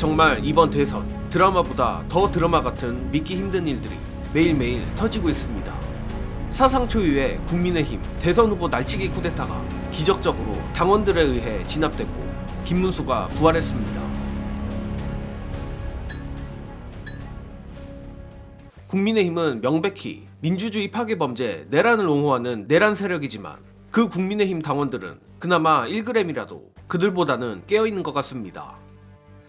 정말 이번 대선 드라마보다 더 드라마 같은 믿기 힘든 일들이 매일매일 터지고 있습니다. 사상 초유의 국민의힘 대선 후보 날치기 쿠데타가 기적적으로 당원들에 의해 진압됐고 김문수가 부활했습니다. 국민의힘은 명백히 민주주의 파괴 범죄 내란을 옹호하는 내란 세력이지만 그 국민의힘 당원들은 그나마 1g이라도 그들보다는 깨어있는 것 같습니다.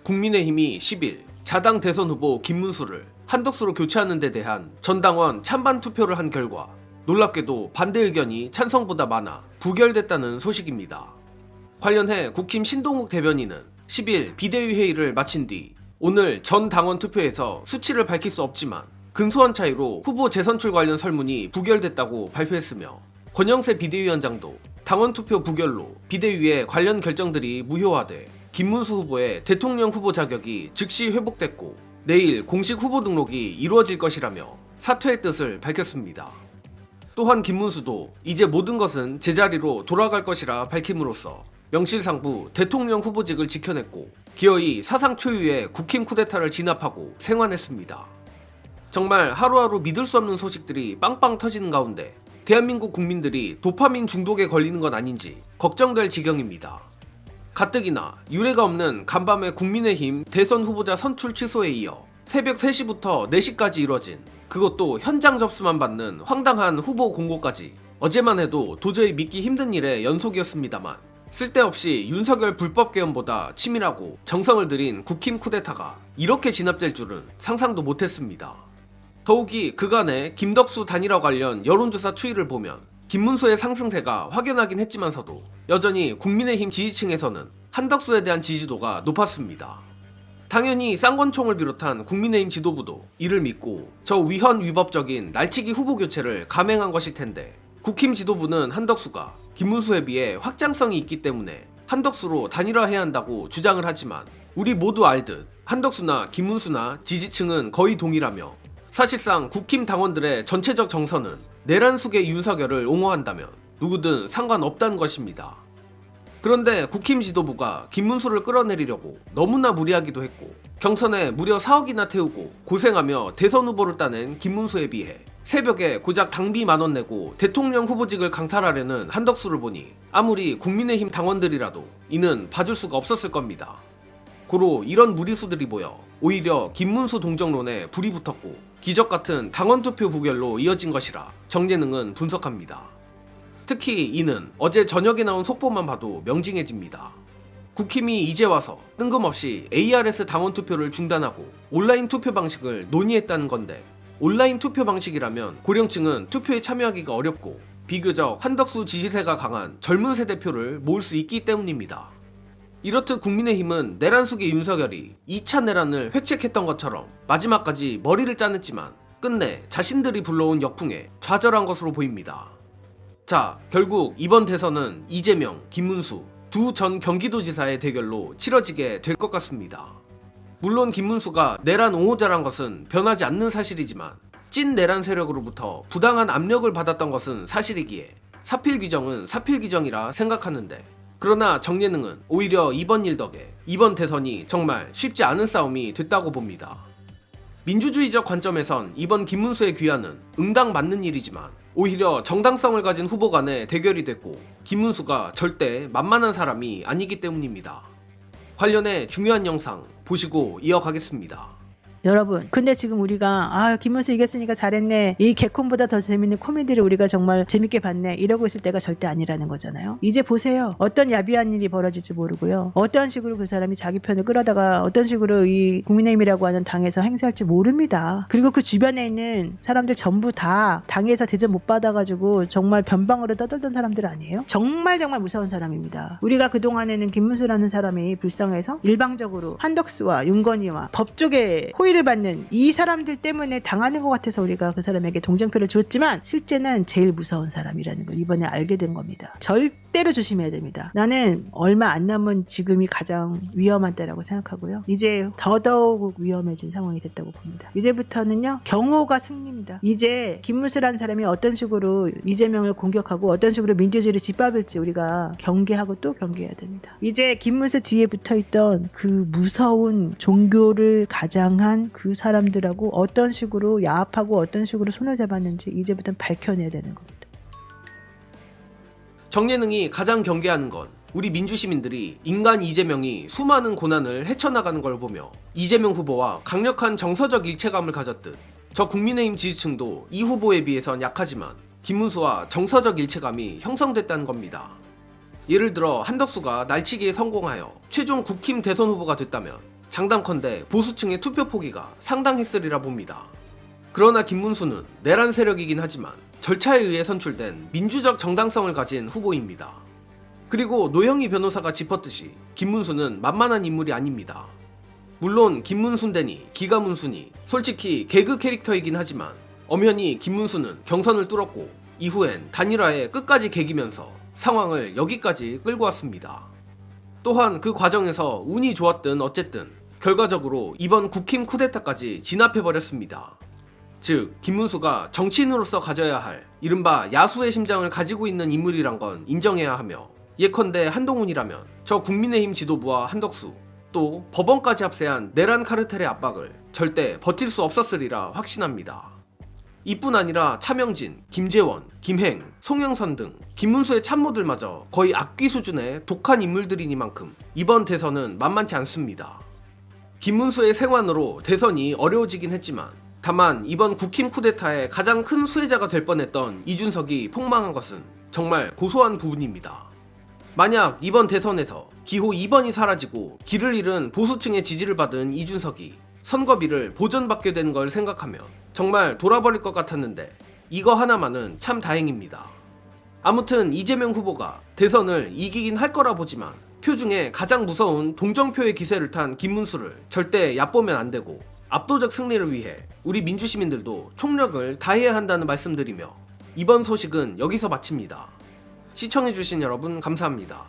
국민의힘이 10일 자당 대선 후보 김문수를 한덕수로 교체하는 데 대한 전당원 찬반 투표를 한 결과 놀랍게도 반대 의견이 찬성보다 많아 부결됐다는 소식입니다. 관련해 국힘 신동욱 대변인은 10일 비대위 회의를 마친 뒤 오늘 전 당원 투표에서 수치를 밝힐 수 없지만 근소한 차이로 후보 재선출 관련 설문이 부결됐다고 발표했으며 권영세 비대위원장도 당원 투표 부결로 비대위의 관련 결정들이 무효화돼 김문수 후보의 대통령 후보 자격이 즉시 회복됐고 내일 공식 후보 등록이 이루어질 것이라며 사퇴의 뜻을 밝혔습니다. 또한 김문수도 이제 모든 것은 제자리로 돌아갈 것이라 밝힘으로써 명실상부 대통령 후보직을 지켜냈고 기어이 사상 초유의 국힘 쿠데타를 진압하고 생환했습니다. 정말 하루하루 믿을 수 없는 소식들이 빵빵 터지는 가운데 대한민국 국민들이 도파민 중독에 걸리는 건 아닌지 걱정될 지경입니다. 가뜩이나 유례가 없는 간밤에 국민의힘 대선 후보자 선출 취소에 이어 새벽 3시부터 4시까지 이뤄진 그것도 현장 접수만 받는 황당한 후보 공고까지 어제만 해도 도저히 믿기 힘든 일의 연속이었습니다만 쓸데없이 윤석열 불법 개헌보다 치밀하고 정성을 들인 국힘 쿠데타가 이렇게 진압될 줄은 상상도 못했습니다. 더욱이 그간의 김덕수 단일화 관련 여론조사 추이를 보면 김문수의 상승세가 확연하긴 했지만서도 여전히 국민의힘 지지층에서는 한덕수에 대한 지지도가 높았습니다. 당연히 쌍권총을 비롯한 국민의힘 지도부도 이를 믿고 저 위헌 위법적인 날치기 후보 교체를 감행한 것일 텐데 국힘 지도부는 한덕수가 김문수에 비해 확장성이 있기 때문에 한덕수로 단일화해야 한다고 주장을 하지만 우리 모두 알듯 한덕수나 김문수나 지지층은 거의 동일하며 사실상 국힘 당원들의 전체적 정서는 내란 속의 윤석열을 옹호한다면 누구든 상관없다는 것입니다. 그런데 국힘 지도부가 김문수를 끌어내리려고 너무나 무리하기도 했고 경선에 무려 4억이나 태우고 고생하며 대선 후보를 따낸 김문수에 비해 새벽에 고작 당비 10,000원 내고 대통령 후보직을 강탈하려는 한덕수를 보니 아무리 국민의힘 당원들이라도 이는 봐줄 수가 없었을 겁니다. 고로 이런 무리수들이 모여 오히려 김문수 동정론에 불이 붙었고 기적같은 당원투표 부결로 이어진 것이라 정예능은 분석합니다. 특히 이는 어제 저녁에 나온 속보만 봐도 명징해집니다. 국힘이 이제 와서 뜬금없이 ARS 당원투표를 중단하고 온라인 투표 방식을 논의했다는 건데 온라인 투표 방식이라면 고령층은 투표에 참여하기가 어렵고 비교적 한덕수 지지세가 강한 젊은 세대 표를 모을 수 있기 때문입니다. 이렇듯 국민의힘은 내란 속의 윤석열이 2차 내란을 획책했던 것처럼 마지막까지 머리를 짜냈지만 끝내 자신들이 불러온 역풍에 좌절한 것으로 보입니다. 자, 결국 이번 대선은 이재명, 김문수 두 전 경기도지사의 대결로 치러지게 될 것 같습니다. 물론 김문수가 내란 옹호자란 것은 변하지 않는 사실이지만 찐 내란 세력으로부터 부당한 압력을 받았던 것은 사실이기에 사필 규정은 사필 규정이라 생각하는데 그러나 정예능은 오히려 이번 일 덕에 이번 대선이 정말 쉽지 않은 싸움이 됐다고 봅니다. 민주주의적 관점에선 이번 김문수의 귀환은 응당 맞는 일이지만 오히려 정당성을 가진 후보 간의 대결이 됐고 김문수가 절대 만만한 사람이 아니기 때문입니다. 관련해 중요한 영상 보시고 이어가겠습니다. 여러분, 근데 지금 우리가 김문수 이겼으니까 잘했네, 이 개콘보다 더 재밌는 코미디를 우리가 정말 재밌게 봤네 이러고 있을 때가 절대 아니라는 거잖아요. 이제 보세요. 어떤 야비한 일이 벌어질지 모르고요, 어떤 식으로 그 사람이 자기 편을 끌어다가 어떤 식으로 이 국민의힘이라고 하는 당에서 행사할지 모릅니다. 그리고 그 주변에 있는 사람들 전부 다 당에서 대접 못 받아가지고 정말 변방으로 떠돌던 사람들 아니에요? 정말 무서운 사람입니다. 우리가 그동안에는 김문수라는 사람이 불쌍해서 일방적으로 한덕수와 윤건희와 법조계 호의를 피해를 받는 이 사람들 때문에 당하는 것 같아서 우리가 그 사람에게 동정표를 주었지만 실제는 제일 무서운 사람이라는 걸 이번에 알게 된 겁니다. 절대로 조심해야 됩니다. 나는 얼마 안 남은 지금이 가장 위험한 때라고 생각하고요. 이제 더더욱 위험해진 상황이 됐다고 봅니다. 이제부터는요, 경호가 승리입니다. 이제 김문수라는 사람이 어떤 식으로 이재명을 공격하고 어떤 식으로 민주주의를 짓밟을지 우리가 경계하고 또 경계해야 됩니다. 이제 김문수 뒤에 붙어있던 그 무서운 종교를 가장한 그 사람들하고 어떤 식으로 야합하고 어떤 식으로 손을 잡았는지 이제부터는 밝혀내야 되는 겁니다. 정예능이 가장 경계하는 건 우리 민주시민들이 인간 이재명이 수많은 고난을 헤쳐나가는 걸 보며 이재명 후보와 강력한 정서적 일체감을 가졌듯 저 국민의힘 지지층도 이 후보에 비해선 약하지만 김문수와 정서적 일체감이 형성됐다는 겁니다. 예를 들어 한덕수가 날치기에 성공하여 최종 국힘 대선 후보가 됐다면 장담컨대 보수층의 투표 포기가 상당했으리라 봅니다. 그러나 김문수는 내란 세력이긴 하지만 절차에 의해 선출된 민주적 정당성을 가진 후보입니다. 그리고 노영희 변호사가 짚었듯이 김문수는 만만한 인물이 아닙니다. 물론 김문순대니 기가문순이 솔직히 개그 캐릭터이긴 하지만 엄연히 김문수는 경선을 뚫었고 이후엔 단일화에 끝까지 개기면서 상황을 여기까지 끌고 왔습니다. 또한 그 과정에서 운이 좋았든 어쨌든 결과적으로 이번 국힘 쿠데타까지 진압해버렸습니다. 즉 김문수가 정치인으로서 가져야 할 이른바 야수의 심장을 가지고 있는 인물이란 건 인정해야 하며 예컨대 한동훈이라면 저 국민의힘 지도부와 한덕수 또 법원까지 합세한 내란 카르텔의 압박을 절대 버틸 수 없었으리라 확신합니다. 이뿐 아니라 차명진, 김재원, 김행, 송영선 등 김문수의 참모들마저 거의 악귀 수준의 독한 인물들이니만큼 이번 대선은 만만치 않습니다. 김문수의 생환으로 대선이 어려워지긴 했지만 다만 이번 국힘 쿠데타의 가장 큰 수혜자가 될 뻔했던 이준석이 폭망한 것은 정말 고소한 부분입니다. 만약 이번 대선에서 기호 2번이 사라지고 길을 잃은 보수층의 지지를 받은 이준석이 선거비를 보전받게 된 걸 생각하면 정말 돌아버릴 것 같았는데 이거 하나만은 참 다행입니다. 아무튼 이재명 후보가 대선을 이기긴 할 거라 보지만 표 중에 가장 무서운 동정표의 기세를 탄 김문수를 절대 얕보면 안 되고 압도적 승리를 위해 우리 민주시민들도 총력을 다해야 한다는 말씀드리며 이번 소식은 여기서 마칩니다. 시청해주신 여러분 감사합니다.